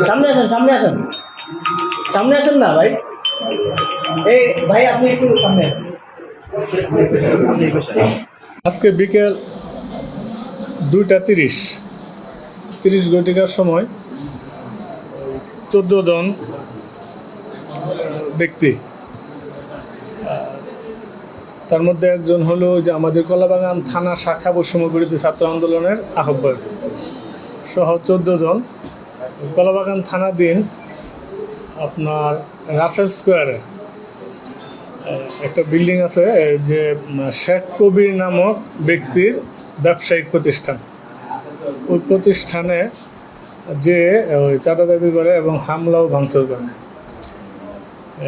সামনে আসেন, সামনে আসেন, সামনে আসেন না ভাই। এই ভাই আপনি একটু সামনে আসেন। আজকে বিকেল 2:30 ঘটিকার সময় 14 জন ব্যক্তি, তার মধ্যে একজন হলো যে আমাদের কলাবাগান থানা শাখা বৈষম্য বিরোধী ছাত্র আন্দোলনের আহ্বায়ক সহ 14 জন কলাবাগান থানাধীন আপনার রাসেল স্কোয়ারে একটা বিল্ডিং আছে, যে শেখ কবির নামক ব্যক্তির ব্যবসায়িক প্রতিষ্ঠান, ওই প্রতিষ্ঠানে যে ওই চাঁদা দাবি করে এবং হামলাও ভাঙচুর করে।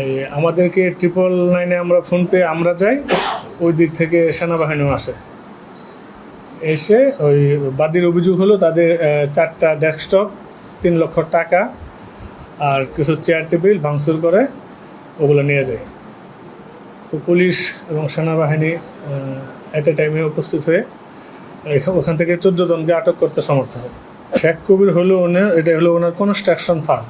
এই আমাদেরকে 999-এ আমরা ফোন পেয়ে আমরা যাই, ওই দিক থেকে সেনাবাহিনীও আসে। এসে ওই বাদীর অভিযোগ হলো তাদের 4টা ডেস্কটপ, 3 লক্ষ টাকা আর কিছু চেয়ার টেবিল ভাঙচুর করে ওগুলো নিয়ে যায়। তো পুলিশ এবং সেনাবাহিনী এট এ টাইমে উপস্থিত হয়ে ওখান থেকে 14 জনকে আটক করতে সমর্থ হয়। শেখ কবির হলো এটা হলো ওনার কনস্ট্রাকশন ফার্ম,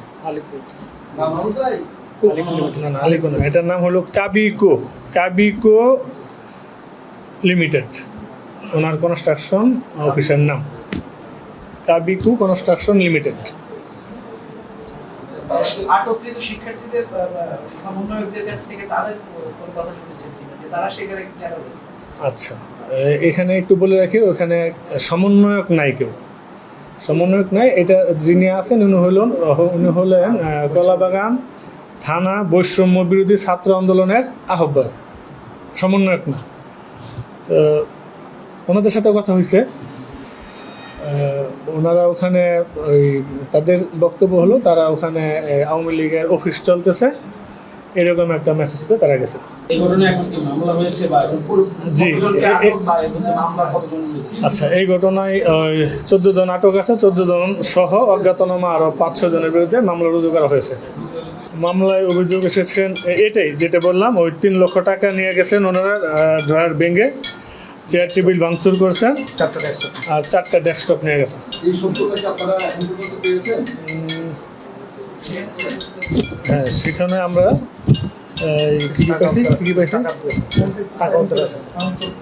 আলিকো না, এটার নাম হলো কাবিকো লিমিটেড। ওনার কনস্ট্রাকশন অফিসের নাম কাবিকো কনস্ট্রাকশন লিমিটেড। আটককৃত শিক্ষার্থীদের সমন্বয়কদের কাছ থেকে তাদের কথা শুনেছেন কিনা, যে তারা সেখানে কেন হয়েছে? আচ্ছা, এখানে একটু বলে রাখি, ওখানে সমন্বয়ক নাই, কেউ সমন্বয়ক নাই। এটা যিনি আছেন উনি হলেন কলাবাগান থানা বৈষম্য বিরোধী ছাত্র আন্দোলনের আহ্বায়ক, সমন্বয়ক না। তো ওনাদের সাথে কথা হয়েছে, ওনারা ওখানে ওই তাদের বক্তব্য হলো তারা ওখানে আওয়ামী লীগের অফিস চলতেছে এরকম একটা মেসেজ পেয়ে তারা গেছে। এই ঘটনায় এখন কি মামলা হয়েছে বা এখন জি, মামলা কতজন? আচ্ছা, এই ঘটনায় 14 জন আটক আছে, 14 জন সহ অজ্ঞাতনামা আরও 5-6 জনের বিরুদ্ধে মামলা রুজু করা হয়েছে। মামলায় অভিযোগ এসেছেন এটাই, যেটা বললাম, ওই 3 লক্ষ টাকা নিয়ে গেছেন ওনারা, ড্রয়ার ভেঙে চেয়ার টেবিল ভাঙচুর করছেন আর 4টা ডেস্কটপ নিয়ে গেছেন। হ্যাঁ, সেখানে আমরা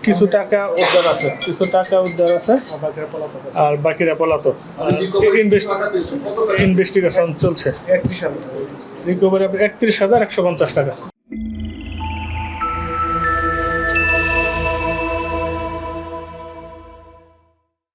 কিছু টাকা উদ্ধার আছে আর বাকিরা পলাতক। ইনভেস্টিগেশন চলছে। রিকভারি 31,150 টাকা।